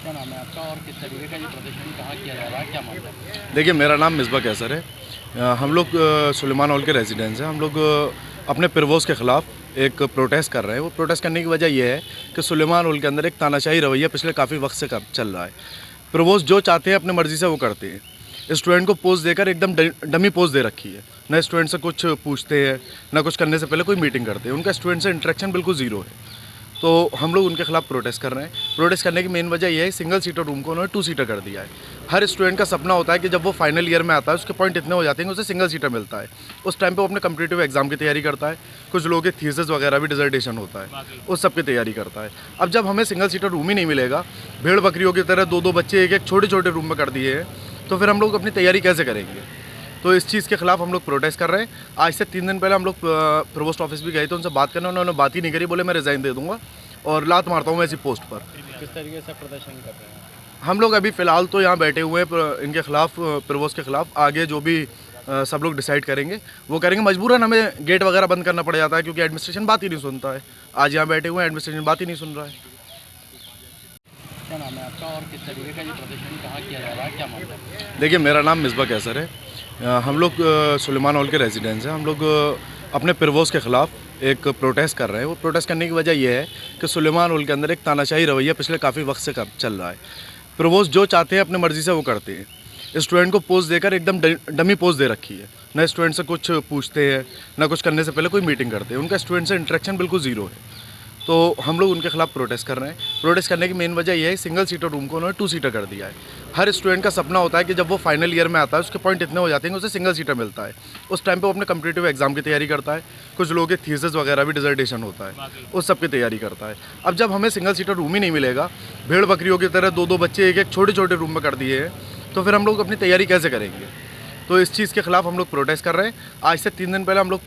क्या नाम है आपका और किस तरीके का ये प्रदर्शन कहाँ किया जा रहा है, क्या मामला है? देखिए, मेरा नाम मिसबा कैसर है। हम लोग सुलेमान हॉल के रेजिडेंस हैं। हम लोग अपने प्रवोज़ के ख़िलाफ़ एक प्रोटेस्ट कर रहे हैं। वो प्रोटेस्ट करने की वजह ये है कि सुलेमान हॉल के अंदर एक तानाशाही रवैया पिछले काफ़ी वक्त से चल रहा है। प्रवोज़ जो चाहते हैं अपनी मर्ज़ी से वो करते हैं। स्टूडेंट को पोज़ देकर एकदम डमी पोज़ दे रखी है। ना स्टूडेंट से कुछ पूछते हैं, ना कुछ करने से पहले कोई मीटिंग करते हैं। उनका स्टूडेंट से इंटरेक्शन बिल्कुल ज़ीरो है। तो हम लोग उनके खिलाफ प्रोटेस्ट कर रहे हैं। प्रोटेस्ट करने की मेन वजह यह है, सिंगल सीटर रूम को उन्होंने 2 सीटर कर दिया है। हर स्टूडेंट का सपना होता है कि जब वो फाइनल ईयर में आता है, उसके पॉइंट इतने हो जाते हैं कि उसे सिंगल सीटर मिलता है। उस टाइम पे वो अपने कॉम्पिटिटिव एग्जाम की तैयारी करता है। कुछ लोगों के थीसिस वगैरह भी डिसर्टेशन होता है, उस सब की तैयारी करता है। अब जब हमें सिंगल सीटर रूम ही नहीं मिलेगा, भेड़ बकरियों की तरह 2-2 बच्चे एक-एक छोटे-छोटे रूम में कर दिए हैं, तो फिर हम लोग अपनी तैयारी कैसे करेंगे? तो इस चीज़ के खिलाफ हम लोग प्रोटेस्ट कर रहे हैं। आज से 3 दिन पहले हम लोग प्रोवोस्ट ऑफिस भी गए थे उनसे बात करने, उन्होंने बात ही नहीं करी। बोले मैं रिज़ाइन दे दूँगा और लात मारता हूँ मैं ऐसी पोस्ट पर। किस तरीके से प्रदर्शन कर रहे हैं? हम लोग अभी फ़िलहाल तो यहाँ बैठे हुए हैं इनके खिलाफ, प्रवोस्ट के खिलाफ। आगे जो भी सब लोग डिसाइड करेंगे वो करेंगे। मजबूरन हमें गेट वगैरह बंद करना पड़ जाता है क्योंकि एडमिनिस्ट्रेशन बात ही नहीं सुनता है। आज यहाँ बैठे हुए हैं, एडमिनिस्ट्रेशन बात ही नहीं सुन रहा है। क्या नाम है आपका और किस तरीके का ये प्रदर्शन कहाँ किया जा रहा है, क्या मामला है? देखिए, मेरा नाम मिसबा कैसर है। हम लोग सुलेमान हॉल के रेजिडेंस हैं। हम लोग अपने प्रवोज़ के ख़िलाफ़ एक प्रोटेस्ट कर रहे हैं। वो प्रोटेस्ट करने की वजह ये है कि सुलेमान हॉल के अंदर एक तानाशाही रवैया पिछले काफ़ी वक्त से चल रहा है। प्रवोज़ जो चाहते हैं अपनी मर्ज़ी से वो करते हैं। स्टूडेंट को पोज़ देकर एकदम डमी पोज़ दे रखी है। ना स्टूडेंट से कुछ पूछते हैं, ना कुछ करने से पहले कोई मीटिंग करते हैं। उनका स्टूडेंट से इंटरेक्शन बिल्कुल ज़ीरो है। तो हम लोग उनके खिलाफ प्रोटेस्ट कर रहे हैं। प्रोटेस्ट करने की मेन वजह यह है, सिंगल सीटर रूम को उन्होंने 2 सीटर कर दिया है। हर स्टूडेंट का सपना होता है कि जब वो फाइनल ईयर में आता है, उसके पॉइंट इतने हो जाते हैं कि उसे सिंगल सीटर मिलता है। उस टाइम पे वो अपने कॉम्पिटिटिव एग्जाम की तैयारी करता है। कुछ लोगों के थीसिस वगैरह भी डिसर्टेशन होता है, उस सब की तैयारी करता है। अब जब हमें सिंगल सीटर रूम ही नहीं मिलेगा, भेड़ बकरियों की तरह 2-2 बच्चे एक-एक छोटे-छोटे रूम में कर दिए हैं, तो फिर हम लोग अपनी तैयारी कैसे करेंगे? तो इस चीज़ के खिलाफ हम लोग प्रोटेस्ट कर रहे हैं। आज से 3 दिन पहले हम लोग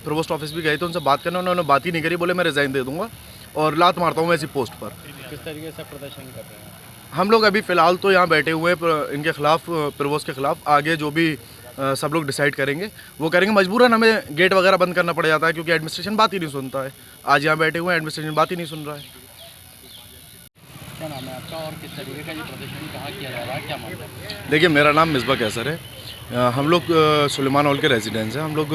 प्रोवोस्ट ऑफिस भी गए थे उनसे बात करने, उन्होंने बात ही नहीं करी। बोले मैं रिज़ाइन दे दूँगा और लात मारता हूँ मैं ऐसी पोस्ट पर। किस तरीके से प्रदर्शन कर रहे हैं? हम लोग अभी फ़िलहाल तो यहाँ बैठे हुए हैं इनके खिलाफ, प्रवोज़ के खिलाफ। आगे जो भी सब लोग डिसाइड करेंगे वो करेंगे। मजबूरन हमें गेट वगैरह बंद करना पड़ जाता है क्योंकि एडमिनिस्ट्रेशन बात ही नहीं सुनता है। आज यहाँ बैठे हुए हैं, एडमिनिस्ट्रेशन बात ही नहीं सुन रहा है। क्या नाम है आपका और किस तरीके का ये प्रदर्शन कहाँ किया जा रहा है, क्या मामला है? देखिए, मेरा नाम मिसबा कैसर है। हम लोग सुलेमान हॉल के रेजिडेंस हैं। हम लोग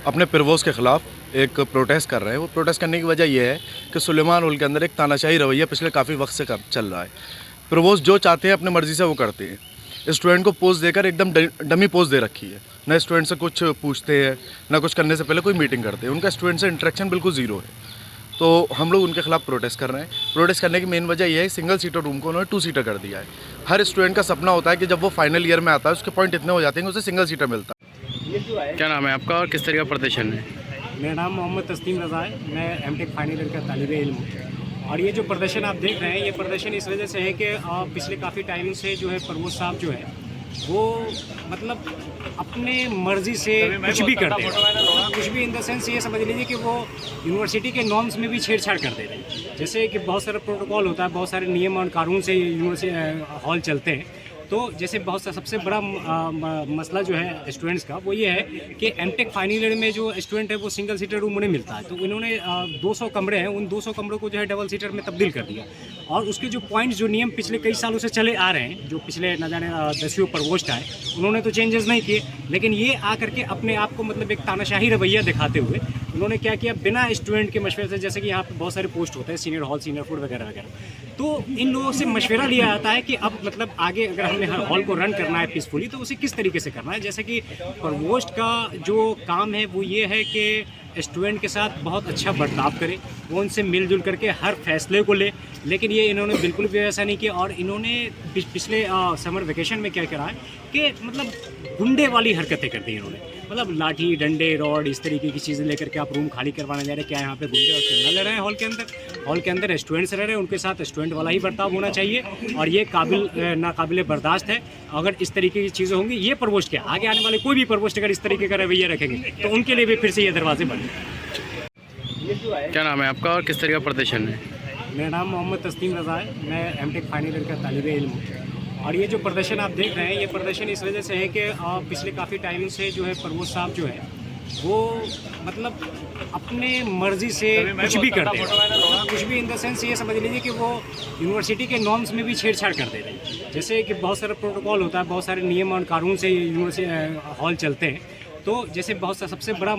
अपने प्रवोज़ के ख़िलाफ़ एक प्रोटेस्ट कर रहे हैं। वो प्रोटेस्ट करने की वजह ये है कि सुलेमान हॉल के अंदर एक तानाशाही रवैया पिछले काफ़ी वक्त से चल रहा है। प्रवोज़ जो चाहते हैं अपनी मर्ज़ी से वो करते हैं। स्टूडेंट को पोज़ देकर एकदम डमी पोज़ दे रखी है। ना स्टूडेंट से कुछ पूछते हैं, ना कुछ करने से पहले कोई मीटिंग करते हैं। उनका स्टूडेंट से इंटरेक्शन बिल्कुल ज़ीरो है। तो हम लोग उनके खिलाफ प्रोटेस्ट कर रहे हैं। प्रोटेस्ट करने की मेन वजह यह है, सिंगल सीटर रूम को उन्होंने 2 सीटर कर दिया है। हर स्टूडेंट का सपना होता है कि जब वो फाइनल ईयर में आता है, उसके पॉइंट इतने हो जाते हैं कि उसे सिंगल सीटर मिलता है। क्या नाम है आपका और किस तरीके का प्रदर्शन है? मेरा नाम मोहम्मद तस्लीम रज़ा है। मैं एमटेक फाइनल ईयर का तालिब इल्म हूँ। और ये जो प्रदर्शन आप देख रहे हैं, ये प्रदर्शन इस वजह से है कि पिछले काफ़ी टाइम से जो है प्रवोज़ साहब जो है वो मतलब अपने मर्ज़ी से कुछ भी करते हैं। कुछ भी इन द सेंस ये समझ लीजिए कि वो यूनिवर्सिटी के नॉर्म्स में भी छेड़छाड़ कर दे रहे हैं। जैसे कि बहुत सारा प्रोटोकॉल होता है, बहुत सारे नियम और कानून से यूनिवर्सिटी हॉल चलते हैं। तो जैसे बहुत सा सबसे बड़ा मसला जो है स्टूडेंट्स का वो ये है कि एमटेक फाइनल ईयर में जो स्टूडेंट है वो सिंगल सीटर रूम उन्हें मिलता है। तो इन्होंने 200 कमरे हैं, उन 200 कमरों को जो है डबल सीटर में तब्दील कर दिया। और उसके जो पॉइंट्स, जो नियम पिछले कई सालों से चले आ रहे हैं, जो पिछले न जाने 10वीं प्रवोस्ट आए, उन्होंने तो चेंजेस नहीं किए। लेकिन ये आकर के अपने आप को मतलब एक तानाशाही रवैया दिखाते हुए उन्होंने क्या किया, बिना स्टूडेंट के मशवरे से, जैसे कि यहाँ पे बहुत सारे पोस्ट होते हैं, सीनियर हॉल, सीनियर फूड वगैरह वगैरह, तो इन लोगों से मशवरा लिया जाता है कि अब मतलब आगे अगर हमने हर हॉल को रन करना है पीसफुली तो उसे किस तरीके से करना है। जैसे कि प्रवोस्ट का जो काम है वो ये है कि स्टूडेंट के साथ बहुत अच्छा बर्ताव करे, वो उनसे मिलजुल करके हर फैसले को ले। लेकिन ये इन्होंने बिल्कुल भी ऐसा नहीं किया। और इन्होंने पिछले समर वेकेशन में क्या करा है कि मतलब गुंडे वाली हरकतें कर दी इन्होंने। मतलब लाठी, डंडे, रॉड, इस तरीके की चीज़ें लेकर के आप रूम खाली करवाने जा रहे हैं। क्या यहाँ पे गुंडे और क्रिमिनल रह रहे हैं हॉल के अंदर? हॉल के अंदर स्टूडेंट्स रह रहे हैं, उनके साथ स्टूडेंट वाला ही बर्ताव होना चाहिए। और ये नाकाबिल बर्दाश्त है। अगर इस तरीके की चीज़ें होंगी, ये प्रवोस्ट क्या, आगे आने वाले कोई भी प्रवोस्ट अगर इस तरीके का रवैया रखेंगे तो उनके लिए भी फिर से ये दरवाजे बंद हैं। क्या नाम है आपका और किस तरीके का प्रदर्शन है? मेरा नाम मोहम्मद तस्लीम रज़ा है। मैं एमटेक फाइनल ईयर का तालिब इल्म हूँ। और ये जो प्रदर्शन आप देख रहे हैं, ये प्रदर्शन इस वजह से है कि पिछले काफ़ी टाइम से जो है प्रवोज़ साहब जो है वो मतलब अपने मर्जी से कुछ भी कर दे रहे हैं। कुछ भी इन द सेंस ये समझ लीजिए कि वो यूनिवर्सिटी के नॉर्म्स में भी छेड़छाड़ कर दे रहे हैं। जैसे कि बहुत सारा प्रोटोकॉल होता है, बहुत सारे नियम और कानून से यूनिवर्सिटी हॉल चलते हैं। तो जैसे बहुत सा सबसे बड़ा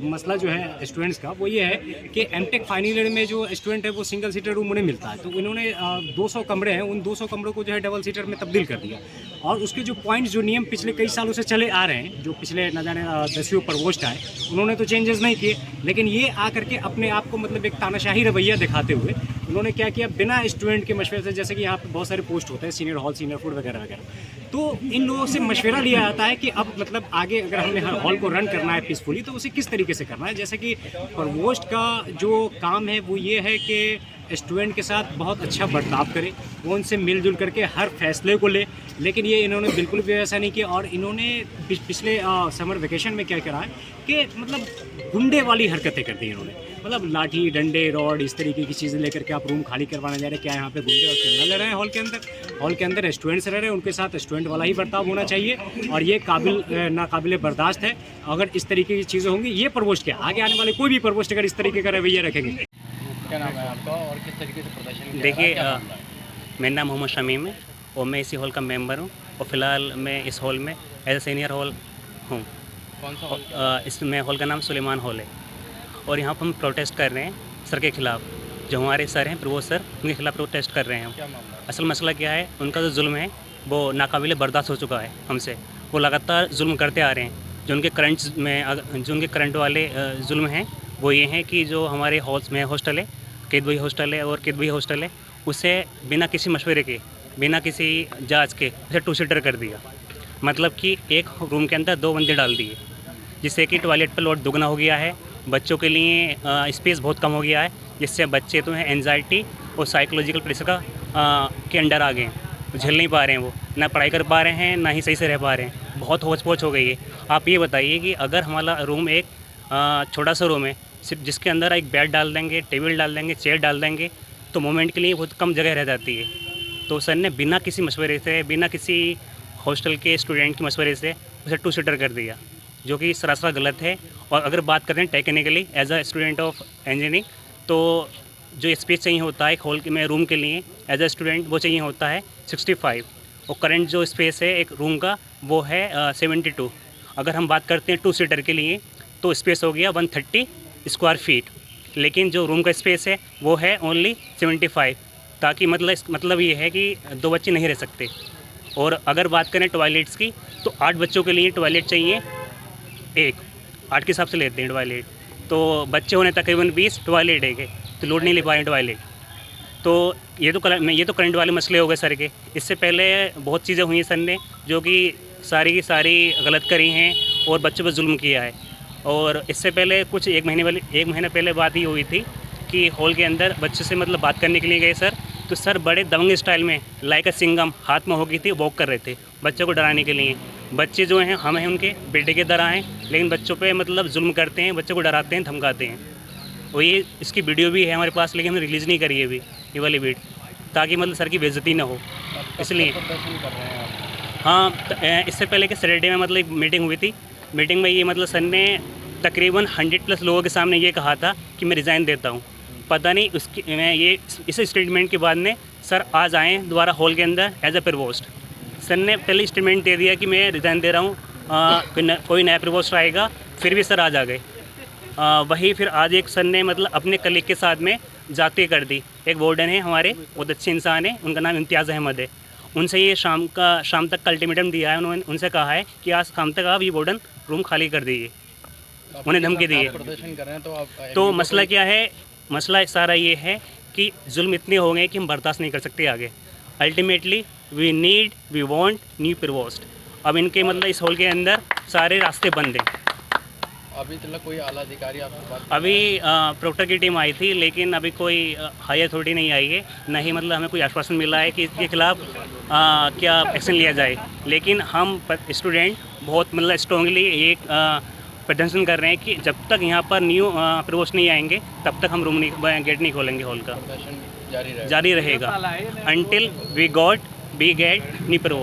मसला जो है स्टूडेंट्स का वो ये है कि एमटेक फाइनल ईयर में जो स्टूडेंट है वो सिंगल सीटर रूम उन्हें मिलता है। तो उन्होंने 200 कमरे हैं, उन 200 कमरों को जो है डबल सीटर में तब्दील कर दिया। और उसके जो पॉइंट्स, जो नियम पिछले कई सालों से चले आ रहे हैं, जो पिछले न जाने 10वीं प्रवोस्ट आए, उन्होंने तो चेंजेस नहीं किए। लेकिन ये आकर के अपने आप को मतलब एक तानाशाही रवैया दिखाते हुए उन्होंने क्या किया, बिना स्टूडेंट के मशवरे से, जैसे कि यहाँ पे बहुत सारे पोस्ट होते हैं, सीनियर हॉल, सीनियर फूड वगैरह वगैरह, तो इन लोगों से मशवरा लिया जाता है कि अब मतलब आगे अगर हमने हॉल को रन करना है पीसफुली तो उसे किस तरीके से करना है। जैसे कि प्रवोस्ट का जो काम है वो ये है कि स्टूडेंट के साथ बहुत अच्छा बर्ताव करे, वो उनसे मिलजुल करके हर फैसले को ले। लेकिन ये इन्होंने बिल्कुल भी ऐसा नहीं किया। और इन्होंने पिछले समर वेकेशन में क्या करा है कि मतलब गुंडे वाली हरकतें कर दी इन्होंने। मतलब लाठी, डंडे, रॉड, इस तरीके की चीज़ें लेकर के आप रूम खाली करवाने जा रहे हैं। क्या यहाँ पे गुंडे और क्रिमिनल रह रहे हैं हॉल के अंदर? हॉल के अंदर स्टूडेंट्स रह रहे हैं, उनके साथ स्टूडेंट वाला ही बर्ताव होना चाहिए। और ये नाकाबिले बर्दाश्त है अगर इस तरीके की चीज़ें होंगी। ये प्रवोस्ट क्या, आगे आने वाले कोई भी प्रवोस्ट अगर इस तरीके का रवैया रखेंगे। क्या नाम है आपका और किस तरीके से प्रदर्शन किया देखिए, जा रहा है? क्या मामला है? मेरा नाम मोहम्मद शमीम है और मैं इसी हॉल का मेंबर हूँ। और फ़िलहाल मैं इस हॉल में एज ए सीनियर हॉल हूँ। कौन सा हॉल? इसमें हॉल का नाम सुलेमान हॉल है। और यहाँ पर हम प्रोटेस्ट कर रहे हैं सर के ख़िलाफ़। जो हमारे सर हैं प्रवोस्ट सर, उनके खिलाफ़ प्रोटेस्ट कर रहे हैं हम। क्या मामला है? असल मसला क्या है, उनका जो जुल्म है वो नाकाबिले बर्दाश्त हो चुका है हमसे। वो लगातार जुल्म करते आ रहे हैं। जो उनके करंट वाले जुल्म हैं वो ये हैं कि जो हमारे हॉल्स में हॉस्टल है, कैदवई हॉस्टल है और कैदवई हॉस्टल है, उसे बिना किसी मशवरे के, बिना किसी जांच के उसे 2 सीटर कर दिया। मतलब कि एक रूम के अंदर 2 बंदे डाल दिए, जिससे कि टॉयलेट पर लोड दुगना हो गया है। बच्चों के लिए स्पेस बहुत कम हो गया है, जिससे बच्चे तो हैं एंजाइटी और साइकोलॉजिकल प्रेशर के अंडर आ गए हैं। झेल नहीं पा रहे हैं, वो ना पढ़ाई कर पा रहे हैं, ना ही सही से रह पा रहे हैं। बहुत होच पोच हो गई है। आप ये बताइए कि अगर हमारा रूम एक छोटा सा रूम है, सिर्फ जिसके अंदर एक बेड डाल देंगे, टेबल डाल देंगे, चेयर डाल देंगे, तो मोमेंट के लिए बहुत कम जगह रह जाती है। तो सर ने बिना किसी मशवरे से, बिना किसी हॉस्टल के स्टूडेंट के मशवरे से उसे 2 सीटर कर दिया, जो कि सरासर गलत है। और अगर बात करें technically as a student of engineering, तो जो स्पेस चाहिए होता है एक हॉल में रूम के लिए एज अ स्टूडेंट, वो चाहिए होता है 65। और करंट जो स्पेस है एक रूम का वो है 72। अगर हम बात करते हैं 2 सीटर के लिए तो स्पेस हो गया 130 स्क्वायर फीट। लेकिन जो रूम का स्पेस है वो है ओनली 75, ताकि मतलब ये है कि 2 बच्चे नहीं रह सकते। और अगर बात करें टॉयलेट्स की, तो 8 बच्चों के लिए टॉयलेट चाहिए, 8 के हिसाब से लेते हैं टॉयलेट। तो बच्चे होने तकरीबन 20, टॉयलेट है, तो लोड नहीं ले पाए टॉयलेट। तो ये तो करंट वाले मसले हो गए सर के। इससे पहले बहुत चीज़ें हुई सर ने, जो कि सारी की सारी गलत करी हैं और बच्चों पर जुल्म किया है। और इससे पहले कुछ एक महीने पहले बात ही हुई थी कि हॉल के अंदर बच्चों से मतलब बात करने के लिए गए सर, तो सर बड़े दबंग स्टाइल में लाइक अ सिंगम हाथ में हो गई थी, वॉक कर रहे थे बच्चों को डराने के लिए। बच्चे जो हैं हम हैं उनके बेटे के तरह हैं, लेकिन बच्चों पे मतलब जुल्म करते हैं, बच्चों को डराते हैं, धमकाते हैं। और ये इसकी वीडियो भी है हमारे पास, लेकिन हमने रिलीज़ नहीं करी है अभी ये वाली वीडियो, ताकि मतलब सर की बेइज्जती ना हो, इसलिए। प्रदर्शन कर रहे हैं आप? हाँ, इससे पहले कि सैटरडे में मतलब एक मीटिंग हुई थी। मीटिंग में ये मतलब सर ने तकरीबन 100+ लोगों के सामने ये कहा था कि मैं रिज़ाइन देता हूँ। पता नहीं इस स्टेटमेंट के बाद में सर आज आए दोबारा हॉल के अंदर एज अ प्रवोस्ट। सर ने पहले स्टेटमेंट दे दिया कि मैं रिज़ाइन दे रहा हूँ, कोई नया प्रवोस्ट आएगा, फिर भी सर आज आ गए। वही फिर आज एक सर ने मतलब अपने कलीग के साथ में जाती कर दी। एक वार्डन है हमारे, बहुत अच्छे इंसान है, उनका नाम इम्तियाज़ अहमद है। उनसे ये शाम तक का अल्टीमेटम दिया है। उन्होंने उनसे कहा है कि आज शाम तक आप ये वार्डन रूम खाली कर दीजिए, उन्हें धमकी दी है। प्रदर्शन कर रहे हैं तो आप तो मसला क्या है, मसला सारा ये है कि जुल्म इतने हो गए कि हम बर्दाश्त नहीं कर सकते आगे। Ultimately we want new provost. अब इनके मतलब इस हॉल के अंदर सारे रास्ते बंद हैं। अभी तक कोई आला अधिकारी आपसे बात? अभी प्रोक्टर की टीम आई थी, लेकिन अभी कोई हाई अथॉरिटी नहीं आई है, न ही मतलब हमें कोई आश्वासन मिला है कि इसके खिलाफ़ क्या एक्शन लिया जाए। लेकिन हम स्टूडेंट बहुत मतलब स्ट्रॉन्गली एक प्रदर्शन कर रहे हैं कि जब तक यहाँ पर न्यू प्रवोस्ट नहीं आएंगे तब तक हम गेट नहीं खोलेंगे हॉल का। प्रदर्शन जारी रहेगा? जारी रहेगा until we get new प्रवोस्ट।